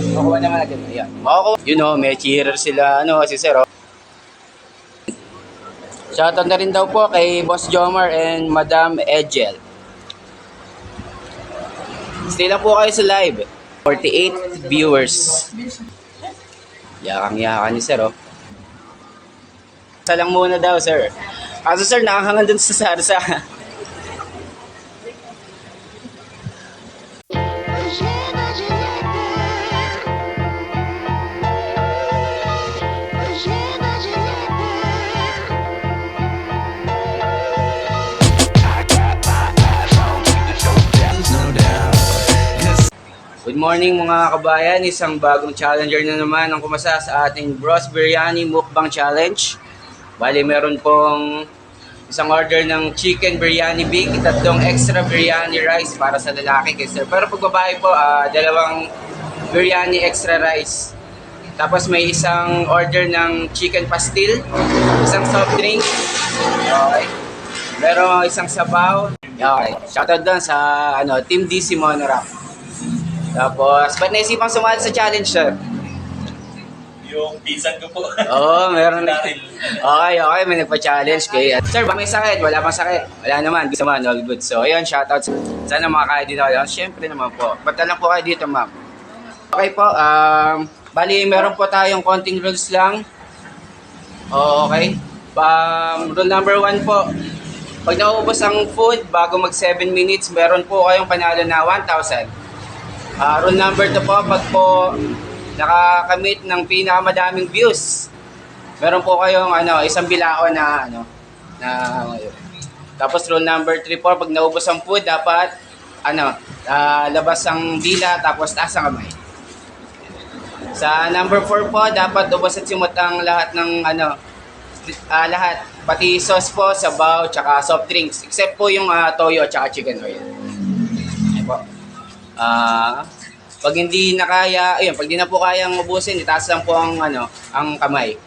Makuha naman natin. Ayan. Makukuha. You know, may cheerer sila, si Sir. Shoutout na rin daw po kay Boss Jomar and Madam Ejel. Stay lang po kayo sa live. 48 viewers. Yakang-yakan ni Sir, Isa lang muna daw, Sir. Kaso, Sir, nakahangan dun sa sarsa. Good morning mga kabayan, isang bagong challenger na naman ang kumasa sa ating Bros Biryani Mukbang Challenge. Bali meron pong isang order ng chicken biryani big, 3 extra biryani rice para sa lalaki kay Sir. Pero pag babae po, 2 biryani extra rice. Tapos may isang order ng chicken pastil, isang soft drink, okay. Meron isang sabaw, okay. Shoutout doon sa Team DC Monorack. Tapos, ba't naisipang sumali sa challenge, Sir? Yung pinsan ko po. Oo, meron na. Okay, may nagpa-challenge kay... Sir, ba may sakit? Wala pang sakit? Wala naman, gusto man, all good. So, ayun, shoutout. Sana makakaya dito kayo. Siyempre naman po. Bata lang po kayo dito, ma'am. Okay po, bali, meron po tayong konting rules lang. Okay. Rule number 1 po. Pag naubos ang food, bago mag 7 minutes, meron po kayong panalo na 1,000. Rule number 2 po, pag po nakakamit ng pinakamadaming views, meron po kayong isang bilao na tapos rule number 3 po, pag naubos ang food, dapat labas ang dila tapos taas ang kamay. Sa number 4 po, dapat ubos at simot ang lahat ng lahat, pati sauce po, sabaw, tsaka soft drinks, except po yung toyo tsaka chicken oil. Ayan po. Pag hindi na kaya, pag hindi na po kayang ubusin, itaas lang po ang ang kamay.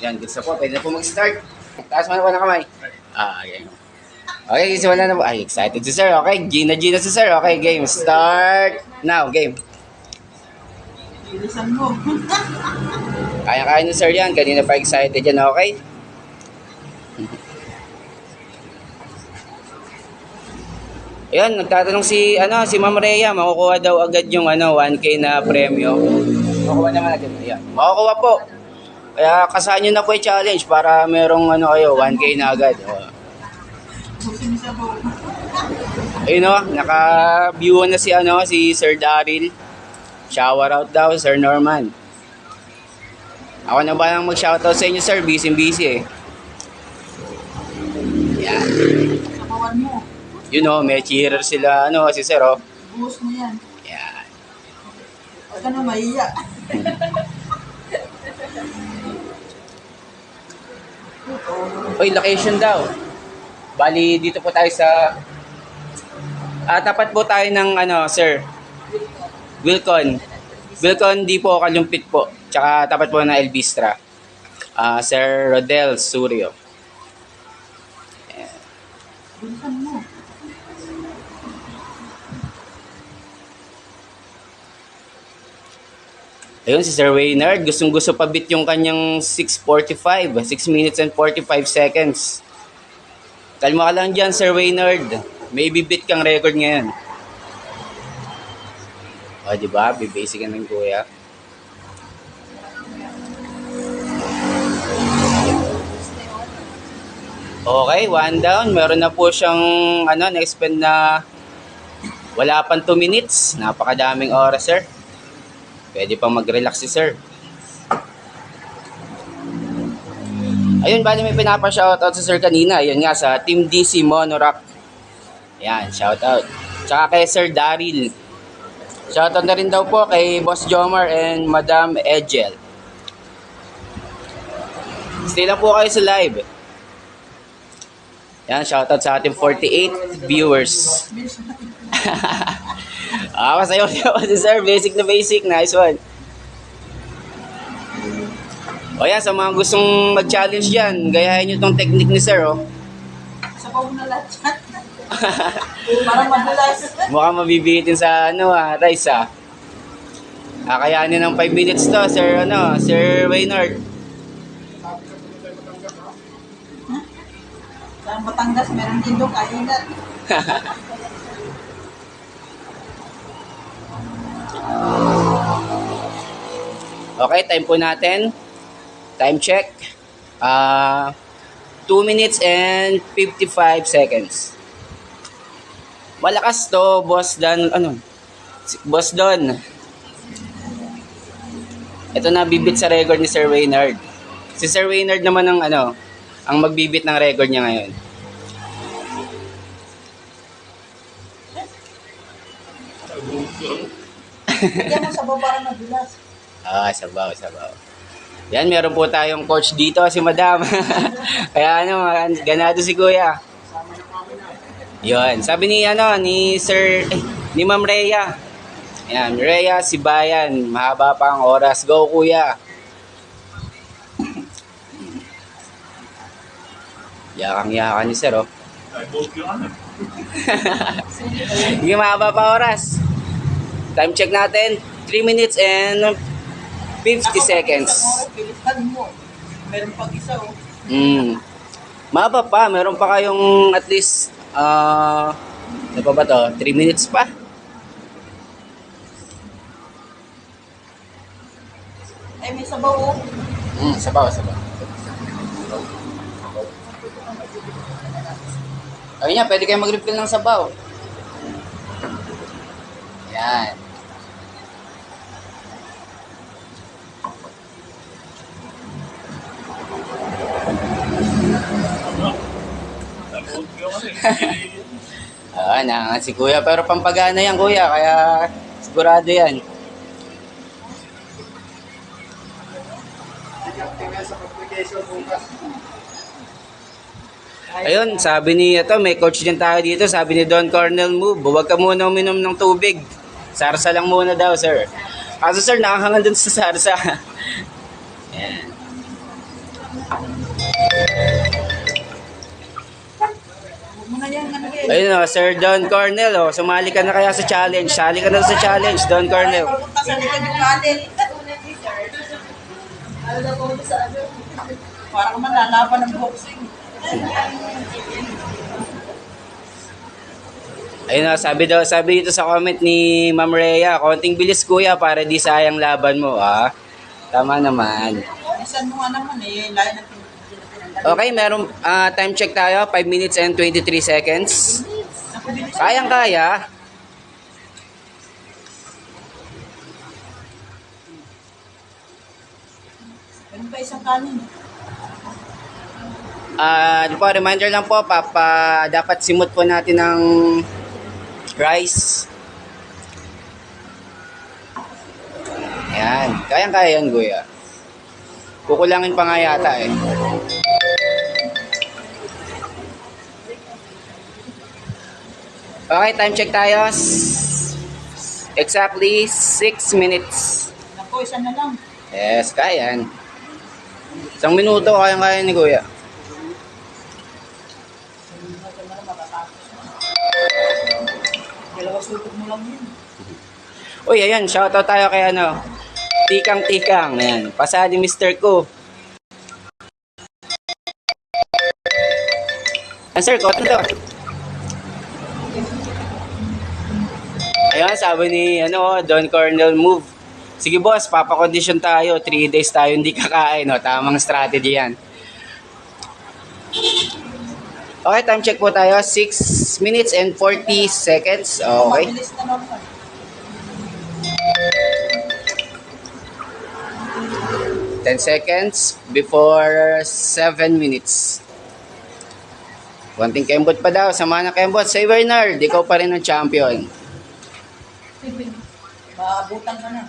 Yan, gusto po, pwede na po mag-start. Taas mo na po ng kamay. Okay. Okay, kasi wala na po. Ay, excited si Sir. Okay, Gina si Sir. Okay, game. Start now, game. Bilisan mo. Kaya-kaya ni Sir yan. Kanina pa excited yan, okay? Ayun, nagtatanong si Ma'am Rhea, makukuha daw agad yung 1K na premyo. Makukuha naman agad. Ayan. Makukuha po. Kaya kasahan nyo na po yung challenge para merong kayo, 1K na agad. Ayun naka-view na si Sir Daryl. Shower out daw, Sir Norman. Ako na ba lang mag-shoutout sa inyo, Sir? Busy eh. Yan. Sabawan mo. May cheerer sila, si Sir, Buhos mo yan. Yan. Huwag ka na mahiya. Oy, location daw. Bali, dito po tayo sa... tapat po tayo ng, Sir. Wilcon. Wilcon, di po Kalumpit po. Tsaka tapat po ng El Bistra. Sir Rodel Surio. Bilisan mo. Ayun, si Sir Waynard, gustong-gusto pa bit yung kanyang 6:45, 6 minutes and 45 seconds. Kalma ka lang dyan, Sir Waynard. May bibit kang record ngayon. Diba? Bibasic ka ng kuya. Okay, 1 down. Meron na po siyang, na-expend na wala pang 2 minutes. Napakadaming oras, Sir. Pwede pang mag-relax si Sir. Ayun, bali may pinapa-shoutout si Sir kanina. Ayun nga, sa Team DC Monorack. Ayan, shoutout. Tsaka kay Sir Daryl. Shoutout na rin daw po kay Boss Jomar and Madam Ejel. Stay lang po kayo sa live. Ayan, shoutout sa ating 48 viewers. Masayaw si Sir. Basic na basic. Nice one. O yan, sa mga gustong mag-challenge dyan, gayahin nyo itong technique ni Sir, Sabaw na lahat yan. Parang madulas. Mukhang mabibitin sa Rice Kakayanin ng 5 minutes to, Sir Waynard. Sa Batangas, meron din doon kainan. Okay, time po natin. Time check. 2 minutes and 55 seconds. Malakas to, Boss Dan. Boss Don. Ito na bibit sa record ni Sir Waynard. Si Sir Waynard naman ang magbibit ng record niya ngayon. Bigyan mo sa baba parang madulas. Sabaw. Yan, meron po tayong coach dito, si Madam. Kaya ganado si Kuya. Yun, sabi ni ni Ma'am Rhea. Yan, Rhea Sibayan, mahaba pa ang oras. Go, Kuya. Yakang-yakan ni Sir, oh. I vote yung ano. Hindi mahaba pa oras. Time check natin, 3 minutes and 50 seconds. Pilitan mo. Meron pag isa, oh. Mahaba pa, meron pa kayong at least, ano pa ba to? 3 minutes pa? Ay, may sabaw, oh. Sabaw. Ayun nga, pwede kayo mag-refill ng sabaw. Yan. I vote yung ano Si Kuya, pero pampagana yan, Kuya, kaya sigurado yan. Ayun, sabi ni may coach din tayo dito, sabi ni Don Cornel Move, huwag ka muna uminom ng tubig. Sarsa lang muna daw, sir. Kaso sir, nakahangal dun sa sarsa. Yan. Huwag mo na yan, ano yan. Ayun Sir Don Cornel, sumali ka na kaya sa challenge. Sali ka na sa challenge, Don Cornel. Pagpunta sa likod yung kanin. Parang man lalaban ng boxing. Ayun sabi dito sa comment ni Ma'am Rhea, konting bilis Kuya para di sayang laban mo, Tama naman. Isan mo nga naman, layo ng Okay, meron time check tayo, 5 minutes and 23 seconds. Kayang-kaya. Meron pa isang kanin. Reminder lang po, dapat simot po natin ng rice. Ayan, kayang-kaya yan, Kuya. Kukulangin pa nga yata Okay, time check tayo. Exactly 6 minutes. Naku, isa na lang. Yes, kaya yan. 1 minuto, kayang-kaya ni Kuya. Dalawa sulog mo lang yun. Uy, ayan, shoutout tayo kay Tikang. Ayan, pasa ni Mr. Ko. Sir, ko to. Ayan, sabi ni Don Cornel Move. Sige boss, papakondisyon tayo. 3 days tayo hindi kakain. Tamang strategy yan. Okay, time check po tayo. 6 minutes and 40 seconds. Okay. Mabilis na naman. Ten seconds before 7 minutes. Konting kembot pa daw. Sama na kembot. Say Bernard, ikaw pa rin ang champion. Maabutan ka na.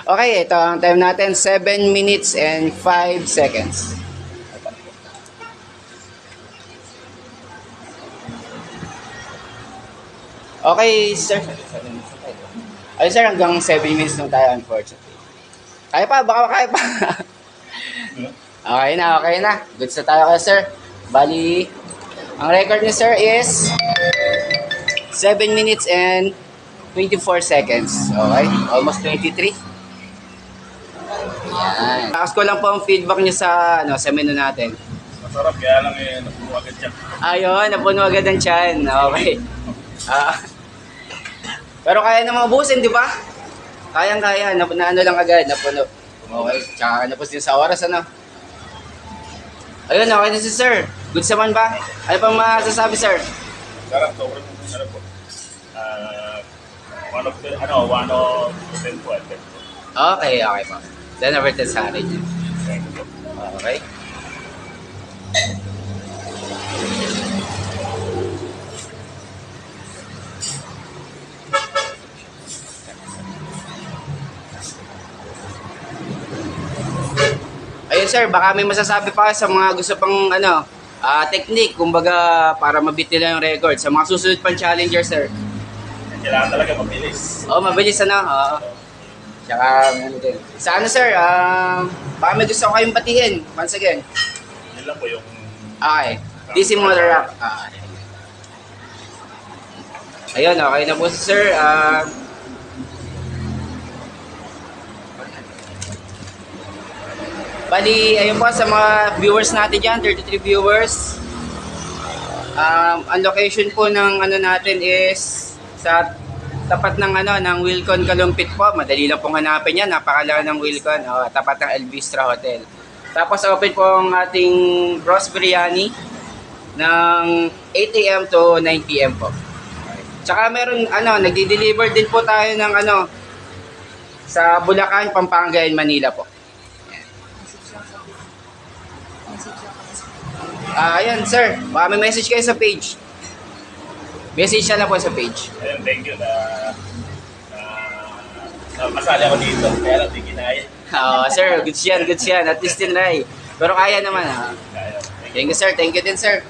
Okay, ito ang time natin. 7 minutes and 5 seconds. Okay, sir. Ay, sir, hanggang 7 minutes lang tayo, unfortunately. Kaya pa, baka kaya pa. Okay na. Goods na tayo kayo, sir. Bali, Ang record niya, sir, is 7 minutes and 24 seconds. Okay? Almost 23. Yan. Takas ko lang po ang feedback niya sa menu natin. Masarap, kaya lang napuno agad siya. Ayun, napuno agad ang tiyan. Okay. Pero kaya namang ubusin, di ba? Kayang-kaya. Na ano lang agad, napuno. Okay. Tsaka napos din sa oras, ano? Ayun, okay na si sir. Good naman ba? Ano pang masasabi, sir? Sarap, sobrang po. 1 of 10 po. Okay, okay po. Then, over to sa akin yun. Thank you. Okay. Ayun sir, baka may masasabi pa kayo sa mga gusto pang technique, kumbaga para mabit nila yung record sa mga susunod pang challenger sir. Kailangan talaga mabilis. Oh, mabilis Oo. Tsaka ano din. Sa sir, baka may gusto ko kayong batiin once again. Yun lang po yung... Okay. DC Motor Rock. Ayun, okay na po sir. Bali, ayun po sa mga viewers natin dyan, 33 viewers. Ang location po ng natin is sa tapat ng ng Wilcon Kalumpit po. Madali lang pong hanapin yan. Napakalaga ng Wilcon. Tapat ng El Bistro Hotel. Tapos open po ang ating Bros Biryani ng 8 a.m. to 9 p.m. po. Tsaka meron nagdi-deliver din po tayo ng sa Bulacan, Pampanga, and Manila po. Ayan sir, baka may message kayo sa page. Message na po sa page. Ayun, thank you na masali ako dito. Kaya lang, di kinaya. Sir, goods yan. At least din na Pero kaya naman Kaya, Thank you sir, thank you din sir.